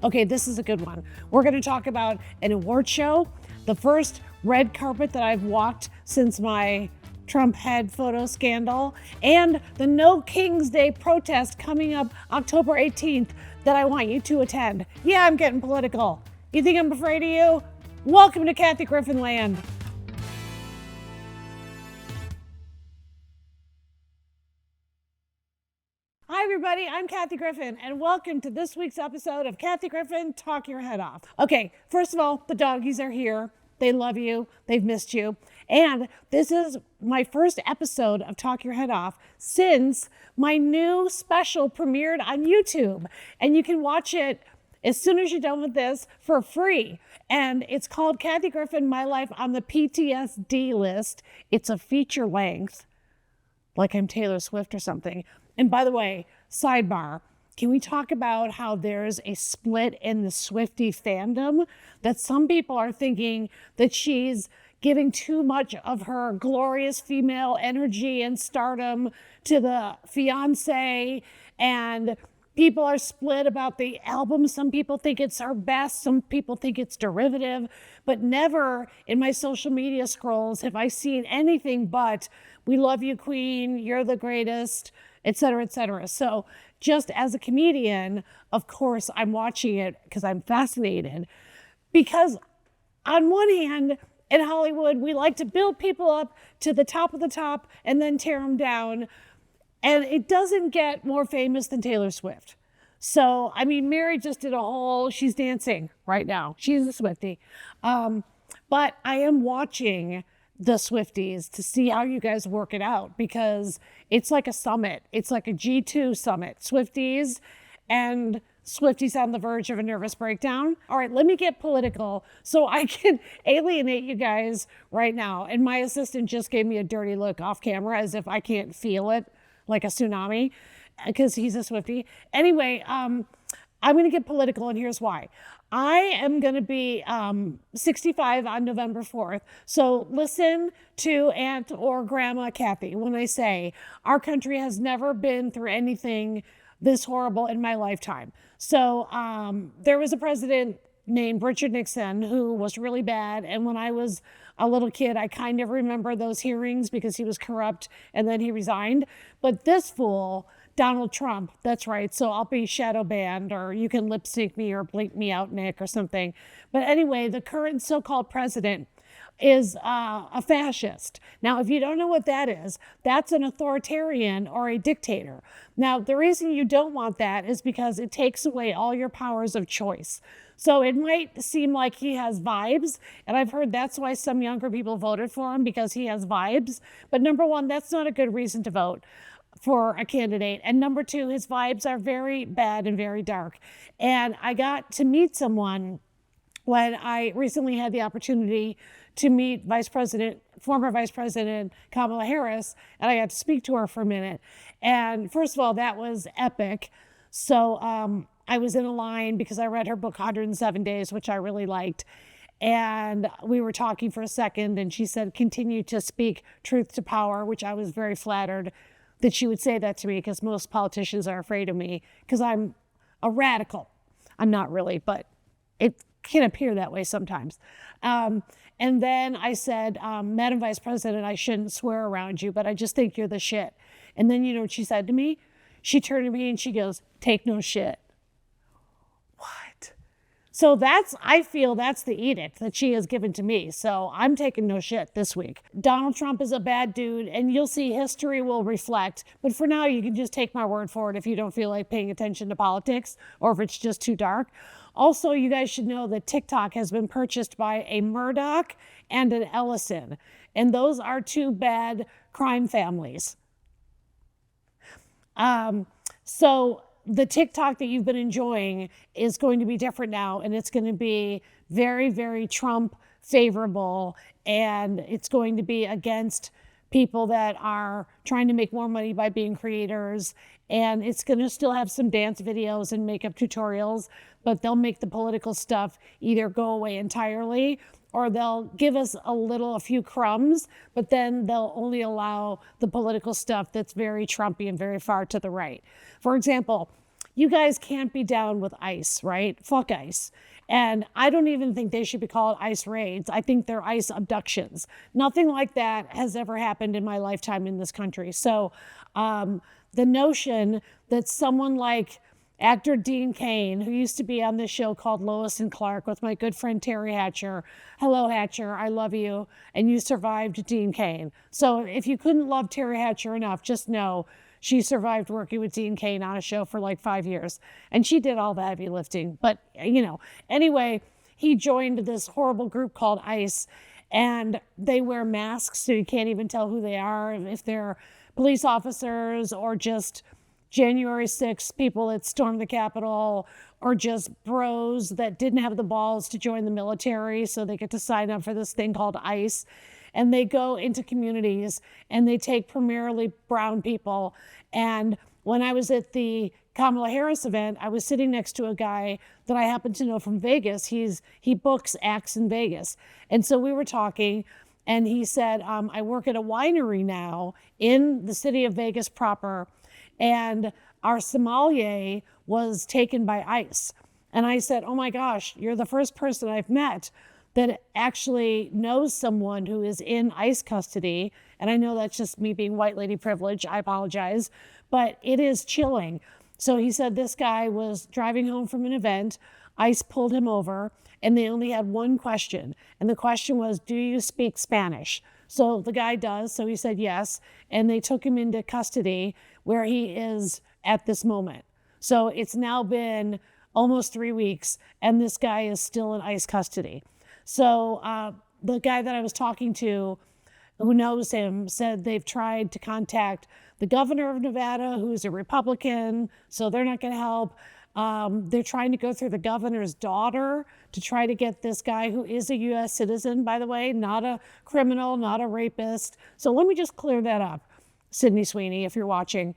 Okay, this is a good one. We're going to talk about an award show, the first red carpet that I've walked since my Trump head photo scandal, and the No King's Day protest coming up October 18th that I want you to attend. Yeah, I'm getting political. You think I'm afraid of you? Welcome to Kathy Griffin land. Hi everybody, I'm Kathy Griffin and welcome to this week's episode of Kathy Griffin Talk Your Head Off. Okay, first of all, the doggies are here. They love you, they've missed you. And this is my first episode of Talk Your Head Off since my new special premiered on YouTube. And you can watch it as soon as you're done with this for free. And it's called Kathy Griffin, My Life on the PTSD List. It's a feature length, like I'm Taylor Swift or something. And by the way, sidebar, can we talk about how there's a split in the Swiftie fandom? That some people are thinking that she's giving too much of her glorious female energy and stardom to the fiance, and people are split about the album. Some people think it's her best, some people think it's derivative, but never in my social media scrolls have I seen anything but, we love you, Queen, you're the greatest, et cetera, et cetera. So just as a comedian, of course, I'm watching it because I'm fascinated. Because on one hand, in Hollywood, we like to build people up to the top of the top and then tear them down. And it doesn't get more famous than Taylor Swift. So, I mean, Mary just did a whole, she's dancing right now. She's a Swiftie. But I am watching the Swifties to see how you guys work it out, because it's like a summit. It's like a G2 summit. Swifties and Swifties on the verge of a nervous breakdown. All right, let me get political so I can alienate you guys right now. And my assistant just gave me a dirty look off camera as if I can't feel it like a tsunami because he's a Swiftie. Anyway, I'm going to get political, and here's why. I am going to be 65 on November 4th. So listen to Aunt or Grandma Kathy when I say our country has never been through anything this horrible in my lifetime. So there was a president named Richard Nixon who was really bad. And when I was a little kid, I kind of remember those hearings because he was corrupt and then he resigned. But this fool, Donald Trump, that's right. So I'll be shadow banned, or you can lip sync me or blink me out, Nick, or something. But anyway, the current so-called president is a fascist. Now, if you don't know what that is, that's an authoritarian or a dictator. Now, the reason you don't want that is because it takes away all your powers of choice. So it might seem like he has vibes, and I've heard that's why some younger people voted for him, because he has vibes. But number one, that's not a good reason to vote for a candidate. And number two, his vibes are very bad and very dark. And I got to meet someone when I recently had the opportunity to meet former Vice President Kamala Harris, and I got to speak to her for a minute. And first of all, that was epic. So I was in a line because I read her book, 107 Days, which I really liked. And we were talking for a second, and she said, continue to speak truth to power, which I was very flattered that she would say that to me, because most politicians are afraid of me because I'm a radical. I'm not really, but it can appear that way sometimes. And then I said, Madam Vice President, I shouldn't swear around you, but I just think you're the shit. And then you know what she said to me? She turned to me and she goes, take no shit. What? So I feel that's the edict that she has given to me. So I'm taking no shit this week. Donald Trump is a bad dude, and you'll see history will reflect. But for now, you can just take my word for it if you don't feel like paying attention to politics or if it's just too dark. Also, you guys should know that TikTok has been purchased by a Murdoch and an Ellison. And those are two bad crime families. So the TikTok that you've been enjoying is going to be different now, and it's going to be very, very Trump favorable, and it's going to be against people that are trying to make more money by being creators, and it's going to still have some dance videos and makeup tutorials, but they'll make the political stuff either go away entirely, or they'll give us a few crumbs, but then they'll only allow the political stuff that's very Trumpy and very far to the right. For example, you guys can't be down with ICE, right? Fuck ICE. And I don't even think they should be called ICE raids. I think they're ICE abductions. Nothing like that has ever happened in my lifetime in this country. So the notion that someone like actor Dean Cain, who used to be on this show called Lois and Clark with my good friend Terry Hatcher. Hello, Hatcher, I love you. And you survived Dean Cain. So if you couldn't love Terry Hatcher enough, just know she survived working with Dean Cain on a show for like 5 years. And she did all the heavy lifting. But, anyway, he joined this horrible group called ICE. And they wear masks, so you can't even tell who they are, if they're police officers or just January 6th people that stormed the Capitol, or just bros that didn't have the balls to join the military, so they get to sign up for this thing called ICE. And they go into communities and they take primarily brown people. And when I was at the Kamala Harris event, I was sitting next to a guy that I happen to know from Vegas. He books acts in Vegas. And so we were talking, and he said, I work at a winery now in the city of Vegas proper, and our sommelier was taken by ICE. And I said, oh my gosh, you're the first person I've met that actually knows someone who is in ICE custody. And I know that's just me being white lady privilege, I apologize, but it is chilling. So he said this guy was driving home from an event, ICE pulled him over, and they only had one question. And the question was, do you speak Spanish? So the guy does, so he said yes, and they took him into custody where he is at this moment. So it's now been almost 3 weeks, and this guy is still in ICE custody. So the guy that I was talking to who knows him said they've tried to contact the governor of Nevada, who's a Republican, so they're not going to help. They're trying to go through the governor's daughter to try to get this guy, who is a U.S. citizen, by the way, not a criminal, not a rapist. So let me just clear that up, Sydney Sweeney, if you're watching.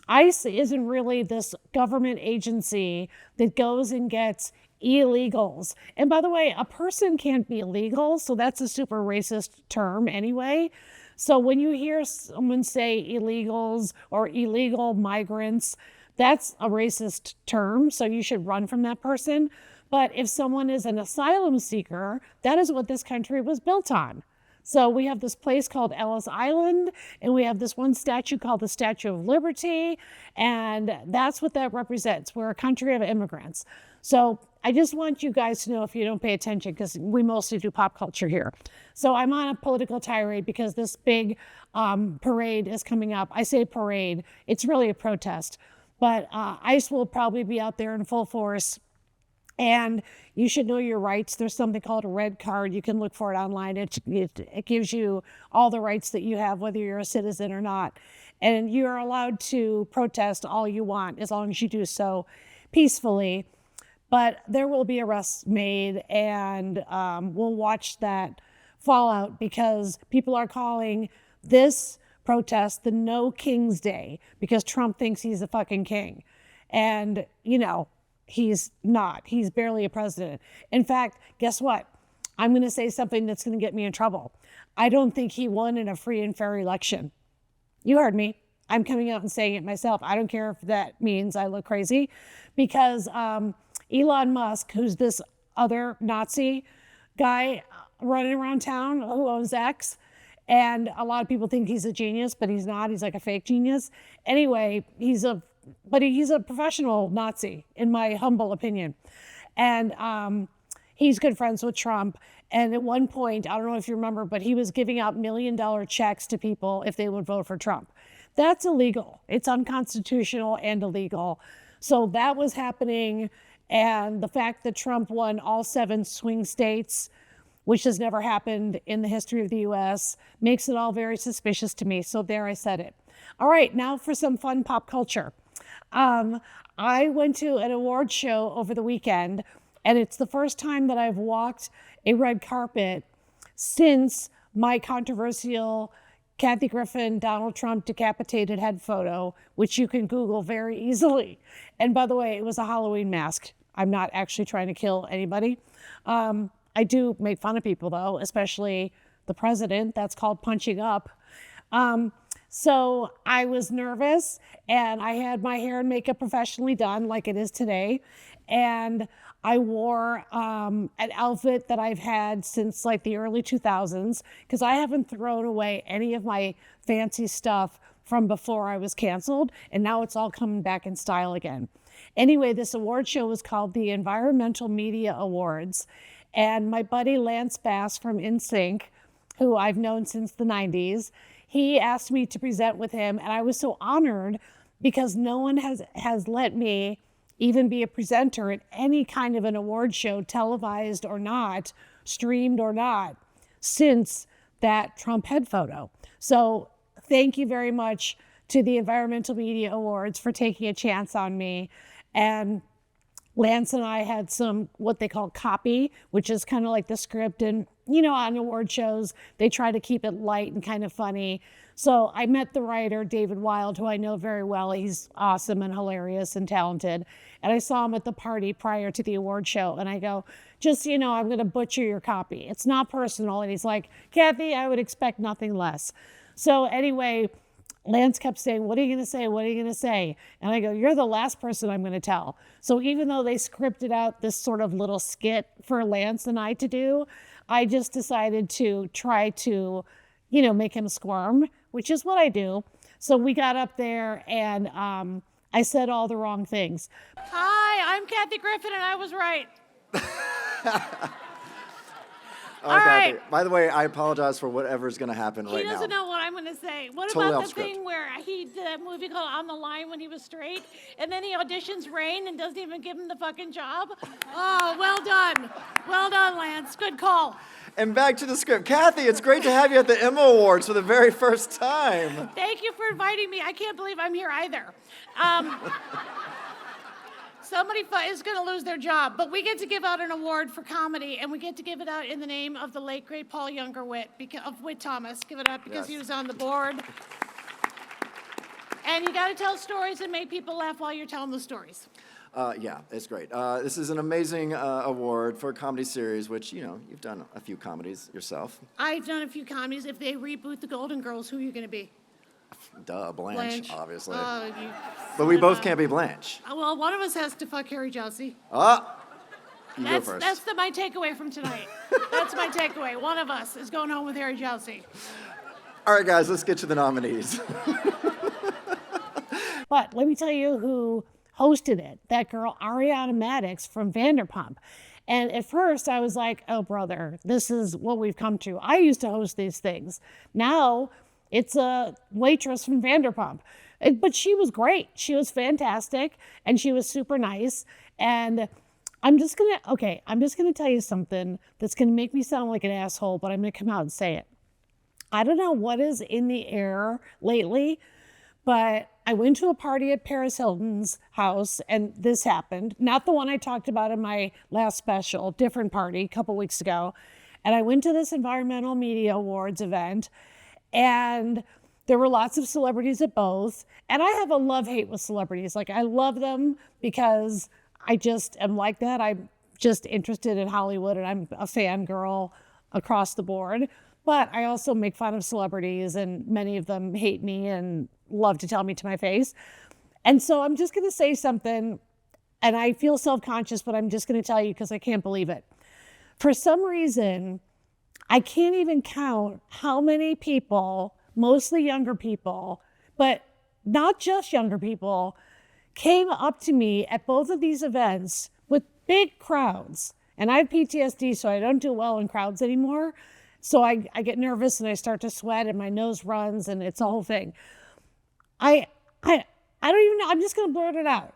ICE isn't really this government agency that goes and gets illegals. And by the way, a person can't be illegal, so that's a super racist term anyway. So when you hear someone say illegals or illegal migrants, that's a racist term, so you should run from that person. But if someone is an asylum seeker, that is what this country was built on. So we have this place called Ellis Island, and we have this one statue called the Statue of Liberty, and that's what that represents. We're a country of immigrants. So I just want you guys to know, if you don't pay attention, because we mostly do pop culture here. So I'm on a political tirade because this big parade is coming up. I say parade, it's really a protest. But ICE will probably be out there in full force. And you should know your rights. There's something called a red card. You can look for it online. It gives you all the rights that you have, whether you're a citizen or not. And you're allowed to protest all you want, as long as you do so peacefully. But there will be arrests made, and we'll watch that fallout, because people are calling this protest the No King's Day, because Trump thinks he's a fucking king. And, he's not. He's barely a president. In fact, guess what? I'm going to say something that's going to get me in trouble. I don't think he won in a free and fair election. You heard me. I'm coming out and saying it myself. I don't care if that means I look crazy, because Elon Musk, who's this other Nazi guy running around town who owns X, and a lot of people think he's a genius, but he's not. He's like a fake genius. Anyway, he's a professional Nazi, in my humble opinion. And he's good friends with Trump. And at one point, I don't know if you remember, but he was giving out $1 million checks to people if they would vote for Trump. That's illegal. It's unconstitutional and illegal. So that was happening. And the fact that Trump won all 7 swing states, which has never happened in the history of the U.S., makes it all very suspicious to me. So there, I said it. All right, now for some fun pop culture. I went to an award show over the weekend, and it's the first time that I've walked a red carpet since my controversial Kathy Griffin, Donald Trump decapitated head photo, which you can Google very easily. And by the way, it was a Halloween mask. I'm not actually trying to kill anybody. I do make fun of people, though, especially the president. That's called punching up. So I was nervous, and I had my hair and makeup professionally done like it is today. And I wore an outfit that I've had since like the early 2000s, because I haven't thrown away any of my fancy stuff from before I was canceled, and now it's all coming back in style again. Anyway, this award show was called the Environmental Media Awards, and my buddy Lance Bass from NSYNC, who I've known since the 90s, he asked me to present with him, and I was so honored because no one has let me even be a presenter at any kind of an award show, televised or not, streamed or not, since that Trump head photo. So thank you very much to the Environmental Media Awards for taking a chance on me. And Lance and I had some, what they call copy, which is kind of like the script. And, you know, on award shows, they try to keep it light and kind of funny. So I met the writer, David Wild, who I know very well. He's awesome and hilarious and talented. And I saw him at the party prior to the award show. And I go, just, you know, I'm going to butcher your copy. It's not personal. And he's like, Kathy, I would expect nothing less. So anyway, Lance kept saying, what are you going to say? What are you going to say? And I go, you're the last person I'm going to tell. So even though they scripted out this sort of little skit for Lance and I to do, I just decided to try to, you know, make him squirm, which is what I do. So we got up there, and I said all the wrong things. Hi, I'm Kathy Griffin, and I was right. All right. By the way, I apologize for whatever's going to happen right now. He doesn't know what I'm going to say. What Totally about off the script. thing where he did that movie called On the Line when he was straight, and then he auditions Rain and doesn't even give him the fucking job? Oh, well done. Well done, Lance. Good call. And back to the script. Kathy, it's great to have you at the Emmy Awards for the very first time. Thank you for inviting me. I can't believe I'm here either. Somebody is going to lose their job, but we get to give out an award for comedy, and we get to give it out in the name of the late, great Paul Younger-Witt, of Witt Thomas. Give it up because he was on the board. And you got to tell stories and make people laugh while you're telling the stories. Yeah, it's great. This is an amazing award for a comedy series, which, you know, you've done a few comedies yourself. I've done a few comedies. If they reboot the Golden Girls, who are you going to be? Duh, Blanche. Obviously. But we both can't be Blanche. Well, one of us has to fuck Harry Jelsey. You go first. That's my takeaway from tonight. That's my takeaway. One of us is going home with Harry Jelsey. All right, guys, let's get to the nominees. But let me tell you who hosted it. That girl, Ariana Madix from Vanderpump. And at first I was like, oh, brother, this is what we've come to. I used to host these things. Now it's a waitress from Vanderpump. But she was great. She was fantastic, and she was super nice. And I'm just gonna tell you something that's gonna make me sound like an asshole, but I'm gonna come out and say it. I don't know what is in the air lately, but I went to a party at Paris Hilton's house, and this happened. Not the one I talked about in my last special, different party a couple weeks ago. And I went to this Environmental Media Awards event, and there were lots of celebrities at both. And I have a love-hate with celebrities. Like, I love them because I just am like that. I'm just interested in Hollywood, and I'm a fangirl across the board. But I also make fun of celebrities, and many of them hate me and love to tell me to my face. And so I'm just going to say something, and I feel self-conscious, but I'm just going to tell you because I can't believe it. For some reason, I can't even count how many people, mostly younger people, but not just younger people, came up to me at both of these events with big crowds. And I have PTSD, so I don't do well in crowds anymore. So I get nervous and I start to sweat and my nose runs and it's a whole thing. I don't even know. I'm just going to blurt it out.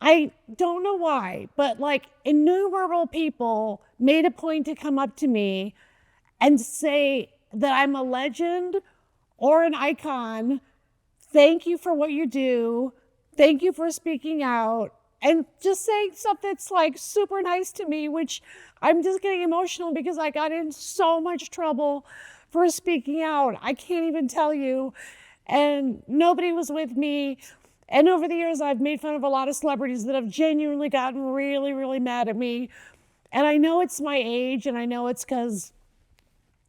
I don't know why, but like innumerable people made a point to come up to me and say that I'm a legend or an icon. Thank you for what you do. Thank you for speaking out. And just saying stuff that's like super nice to me, which I'm just getting emotional because I got in so much trouble for speaking out. I can't even tell you. And nobody was with me. And over the years, I've made fun of a lot of celebrities that have genuinely gotten really, really mad at me. And I know it's my age, and I know it's because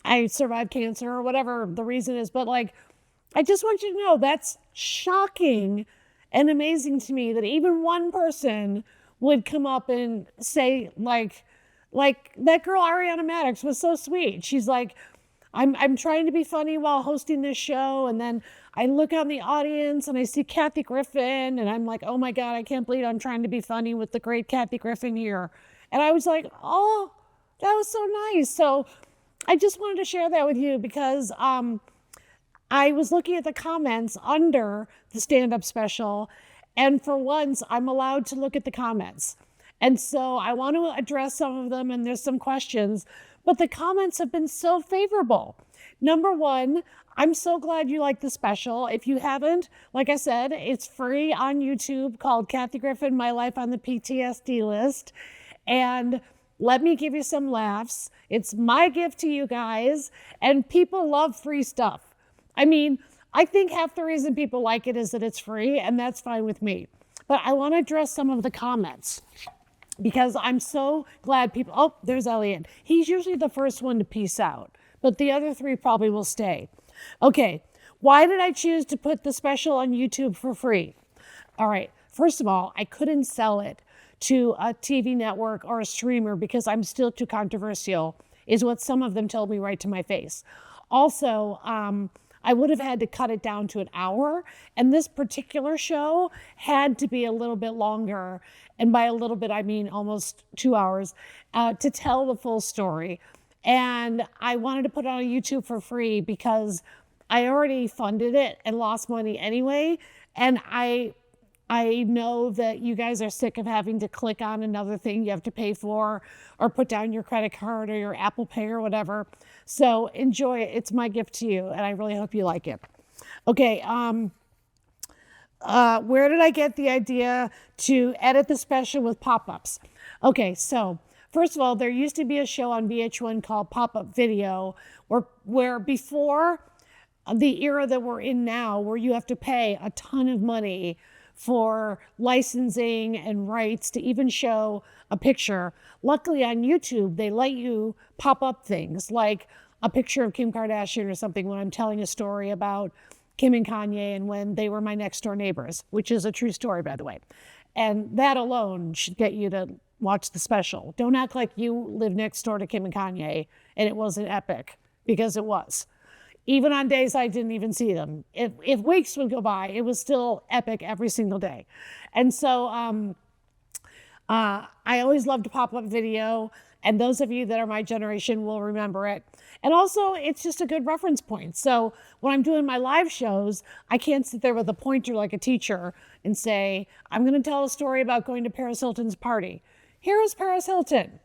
I survived cancer or whatever the reason is, but like, I just want you to know that's shocking and amazing to me that even one person would come up and say, like that girl Ariana Maddox was so sweet. She's like, I'm trying to be funny while hosting this show, and then I look out in the audience and I see Kathy Griffin, and I'm like, oh my God, I can't believe I'm trying to be funny with the great Kathy Griffin here. And I was like, oh, that was so nice. So I just wanted to share that with you because I was looking at the comments under the stand-up special, and for once, I'm allowed to look at the comments. And so I want to address some of them, and there's some questions, but the comments have been so favorable. Number one, I'm so glad you like the special. If you haven't, like I said, it's free on YouTube, called Kathy Griffin, My Life on the PTSD List. And let me give you some laughs. It's my gift to you guys, and people love free stuff. I mean, I think half the reason people like it is that it's free, and that's fine with me. But I want to address some of the comments because I'm so glad people, oh, there's Elliot. He's usually the first one to peace out, but the other three probably will stay. Okay, why did I choose to put the special on YouTube for free? All right, first of all, I couldn't sell it to a TV network or a streamer because I'm still too controversial, is what some of them told me right to my face. Also, I would have had to cut it down to an hour, and this particular show had to be a little bit longer, and by a little bit I mean almost 2 hours, to tell the full story. And I wanted to put it on YouTube for free because I already funded it and lost money anyway, and I know that you guys are sick of having to click on another thing you have to pay for or put down your credit card or your Apple Pay or whatever. So enjoy it. It's my gift to you, and I really hope you like it. Okay, where did I get the idea to edit the special with pop-ups? Okay, so first of all, there used to be a show on VH1 called Pop-Up Video where before the era that we're in now, where you have to pay a ton of money for licensing and rights to even show a picture. Luckily on YouTube, they let you pop up things like a picture of Kim Kardashian or something when I'm telling a story about Kim and Kanye and when they were my next door neighbors, which is a true story, by the way. And that alone should get you to watch the special. Don't act like you live next door to Kim and Kanye and it wasn't epic, because it was. Even on days I didn't even see them. If weeks would go by, it was still epic every single day. And so I always loved pop-up video, and those of you that are my generation will remember it. And also, it's just a good reference point. So when I'm doing my live shows, I can't sit there with a pointer like a teacher and say, I'm going to tell a story about going to Paris Hilton's party. Here is Paris Hilton.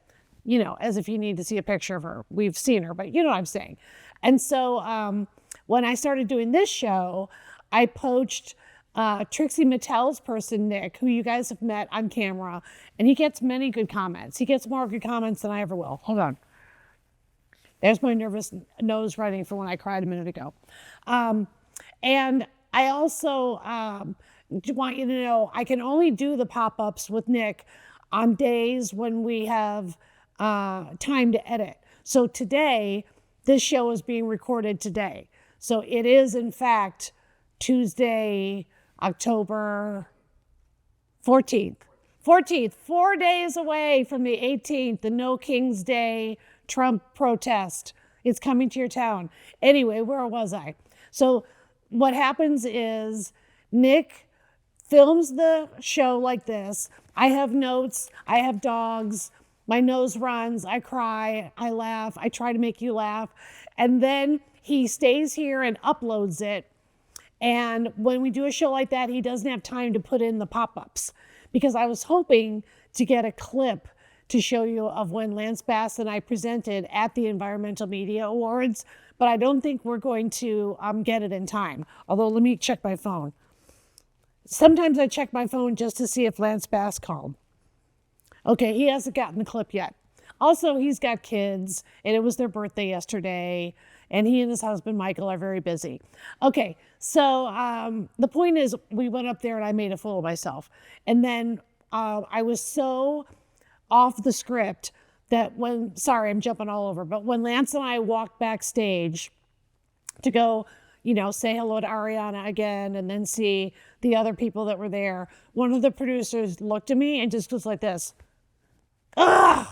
You know, as if you need to see a picture of her. We've seen her, but you know what I'm saying. And so when I started doing this show, I poached Trixie Mattel's person, Nick, who you guys have met on camera, and he gets many good comments. He gets more good comments than I ever will. Hold on. There's my nervous nose running for when I cried a minute ago. And I also want you to know I can only do the pop-ups with Nick on days when we have time to edit. So today, this show is being recorded today. So it is, in fact, Tuesday, October 14th. 14th, 4 days away from the 18th, the No King's Day Trump protest. It's coming to your town. Anyway, where was I? So what happens is Nick films the show like this. I have notes, I have dogs, my nose runs, I cry, I laugh, I try to make you laugh. And then he stays here and uploads it. And when we do a show like that, he doesn't have time to put in the pop-ups, because I was hoping to get a clip to show you of when Lance Bass and I presented at the Environmental Media Awards, but I don't think we're going to get it in time. Although, let me check my phone. Sometimes I check my phone just to see if Lance Bass called. Okay, he hasn't gotten the clip yet. Also, he's got kids, and it was their birthday yesterday, and he and his husband, Michael, are very busy. Okay, so the point is, we went up there and I made a fool of myself. And then I was so off the script that sorry, I'm jumping all over, but when Lance and I walked backstage to go, say hello to Ariana again and then see the other people that were there. One of the producers looked at me and just was like this. Ugh!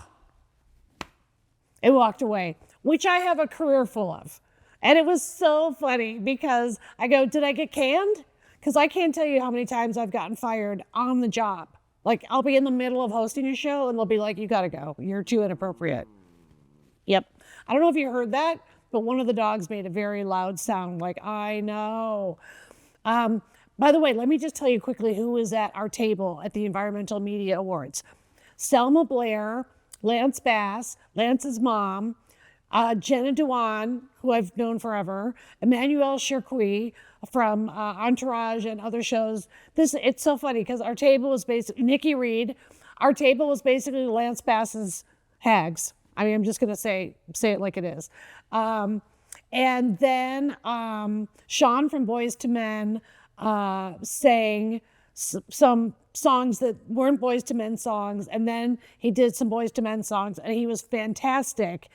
And walked away, which I have a career full of. And it was so funny because I go, did I get canned? Because I can't tell you how many times I've gotten fired on the job. Like, I'll be in the middle of hosting a show and they'll be like, you gotta go. You're too inappropriate. Yep. I don't know if you heard that, but one of the dogs made a very loud sound like, I know. By the way, let me just tell you quickly who was at our table at the Environmental Media Awards. Selma Blair, Lance Bass, Lance's mom, Jenna Dewan, who I've known forever, Emmanuel Cherqui from Entourage and other shows. It's so funny because our table was basically, Nikki Reed, our table was basically Lance Bass's hags. I mean, I'm just going to say it like it is. And then Sean from Boys to Men sang some songs that weren't Boys to Men songs. And then he did some Boys to Men songs and he was fantastic.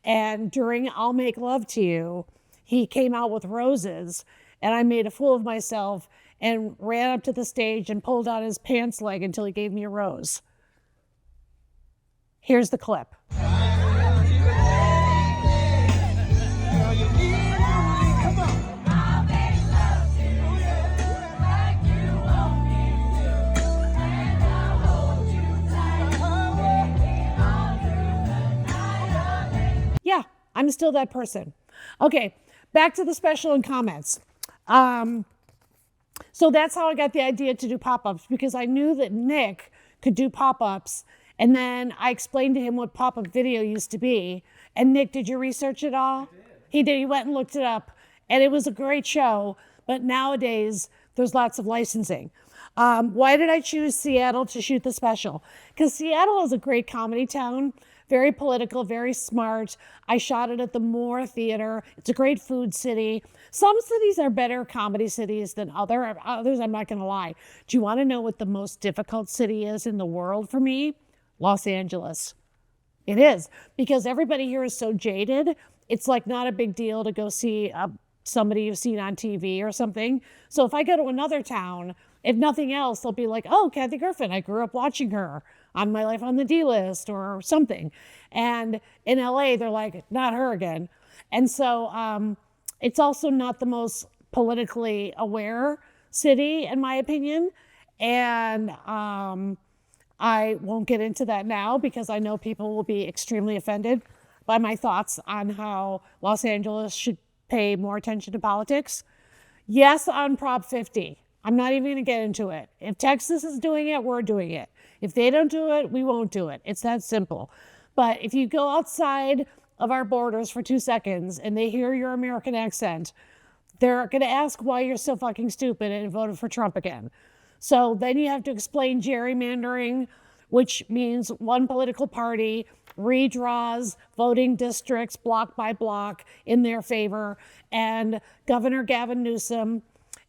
And during I'll Make Love to You, he came out with roses and I made a fool of myself and ran up to the stage and pulled out his pants leg until he gave me a rose. Here's the clip. Yeah, I'm still that person. Okay, back to the special and comments. So that's how I got the idea to do pop-ups, because I knew that Nick could do pop-ups, and then I explained to him what pop-up video used to be. And Nick, did you research it all? I did. He did. He went and looked it up, and it was a great show. But nowadays, there's lots of licensing. Why did I choose Seattle to shoot the special? Because Seattle is a great comedy town. Very political, very smart. I shot it at the Moore Theater. It's a great food city. Some cities are better comedy cities than others. I'm not going to lie. Do you want to know what the most difficult city is in the world for me? Los Angeles. It is, because everybody here is so jaded. It's like not a big deal to go see somebody you've seen on TV or something. So if I go to another town, if nothing else, they'll be like, oh, Kathy Griffin, I grew up watching her on My Life on the D-List or something. And in LA, they're like, not her again. And so it's also not the most politically aware city, in my opinion. And I won't get into that now because I know people will be extremely offended by my thoughts on how Los Angeles should pay more attention to politics. Yes, on Prop 50. I'm not even going to get into it. If Texas is doing it, we're doing it. If they don't do it, we won't do it. It's that simple. But if you go outside of our borders for 2 seconds and they hear your American accent, they're going to ask why you're so fucking stupid and voted for Trump again. So then you have to explain gerrymandering, which means one political party redraws voting districts block by block in their favor. And Governor Gavin Newsom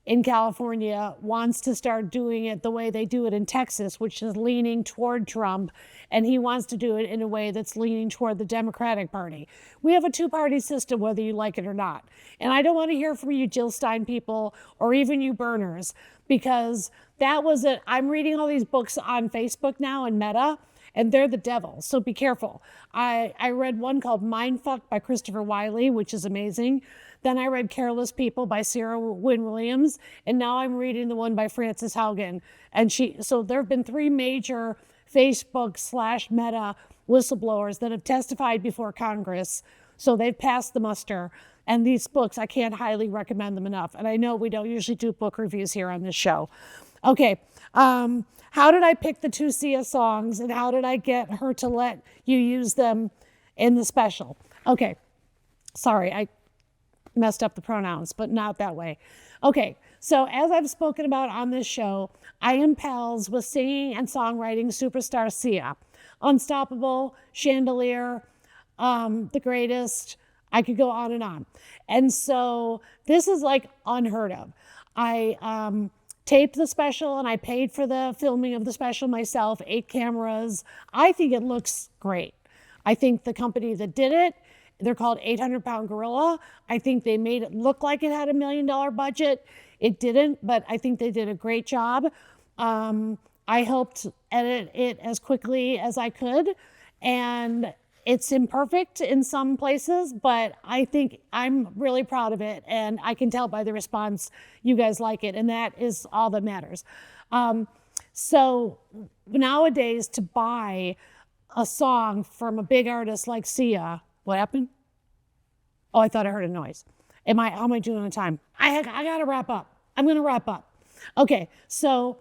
in California wants to start doing it the way they do it in Texas, which is leaning toward Trump. And he wants to do it in a way that's leaning toward the Democratic Party. We have a two-party system, whether you like it or not. And I don't want to hear from you Jill Stein people or even you Burners, because that was it. I'm reading all these books on Facebook now and Meta, and they're the devil, so be careful. I read one called Mindfuck by Christopher Wiley, which is amazing. Then I read Careless People by Sarah Wynne Williams, and now I'm reading the one by Frances Haugen. And so there have been 3 major Facebook/Meta whistleblowers that have testified before Congress, so they've passed the muster. And these books, I can't highly recommend them enough. And I know we don't usually do book reviews here on this show. Okay, how did I pick the 2 Sia songs, and how did I get her to let you use them in the special? Okay, sorry, I messed up the pronouns, but not that way. Okay, so as I've spoken about on this show, I am pals with singing and songwriting superstar Sia. Unstoppable, Chandelier, The Greatest, I could go on and on. And so this is like unheard of. I taped the special and I paid for the filming of the special myself, 8 cameras. I think it looks great. I think the company that did it They're called 800-Pound Gorilla. I think they made it look like it had $1 million budget. It didn't, but I think they did a great job. I helped edit it as quickly as I could, and it's imperfect in some places, but I think I'm really proud of it, and I can tell by the response you guys like it, and that is all that matters. So nowadays, to buy a song from a big artist like Sia, what happened? Oh, I thought I heard a noise. How am I doing on time? I gotta wrap up. I'm gonna wrap up. Okay, so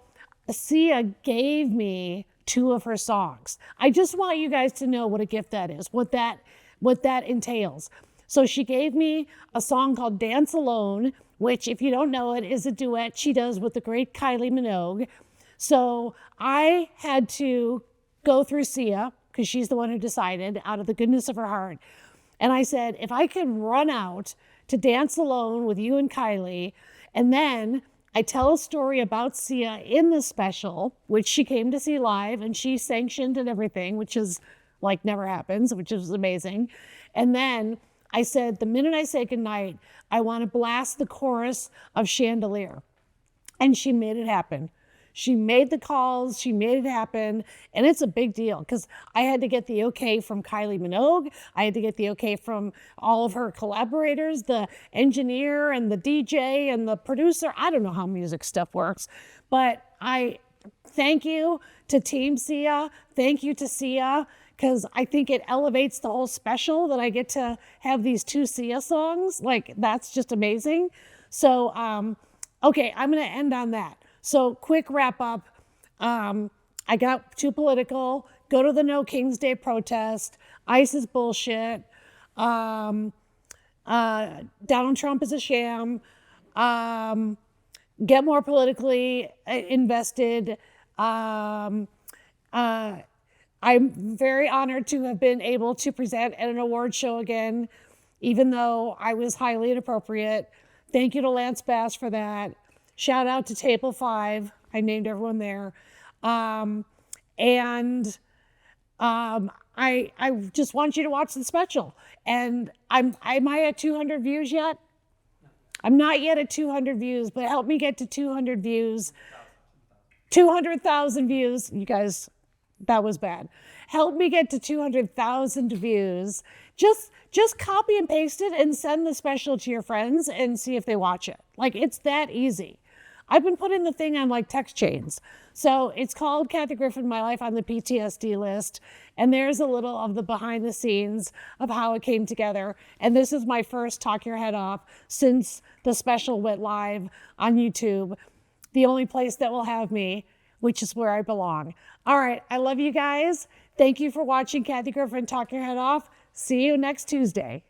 Sia gave me 2 of her songs. I just want you guys to know what a gift that is, what that entails. So she gave me a song called Dance Alone, which, if you don't know it, is a duet she does with the great Kylie Minogue. So I had to go through Sia, because she's the one who decided out of the goodness of her heart. And I said, if I can run out to Dance Alone with you and Kylie, and then I tell a story about Sia in the special, which she came to see live, and she sanctioned and everything, which is like never happens, which is amazing. And then I said, the minute I say goodnight, I want to blast the chorus of Chandelier. And she made it happen. She made the calls, she made it happen, and it's a big deal because I had to get the okay from Kylie Minogue. I had to get the okay from all of her collaborators, the engineer and the DJ and the producer. I don't know how music stuff works, but I thank you to Team Sia. Thank you to Sia, because I think it elevates the whole special that I get to have these 2 Sia songs. Like, that's just amazing. So, okay, I'm going to end on that. So quick wrap up. I got too political. Go to the No King's Day protest. ICE is bullshit. Donald Trump is a sham. Get more politically invested. I'm very honored to have been able to present at an award show again, even though I was highly inappropriate. Thank you to Lance Bass for that. Shout out to Table 5. I named everyone there. I just want you to watch the special. And am I at 200 views yet? I'm not yet at 200 views, but help me get to 200 views. 200,000 views. You guys, that was bad. Help me get to 200,000 views. Just copy and paste it and send the special to your friends and see if they watch it. Like, it's that easy. I've been putting the thing on like text chains. So it's called Kathy Griffin, My Life on the PTSD List. And there's a little of the behind the scenes of how it came together. And this is my first Talk Your Head Off since the special went live on YouTube. The only place that will have me, which is where I belong. All right, I love you guys. Thank you for watching Kathy Griffin Talk Your Head Off. See you next Tuesday.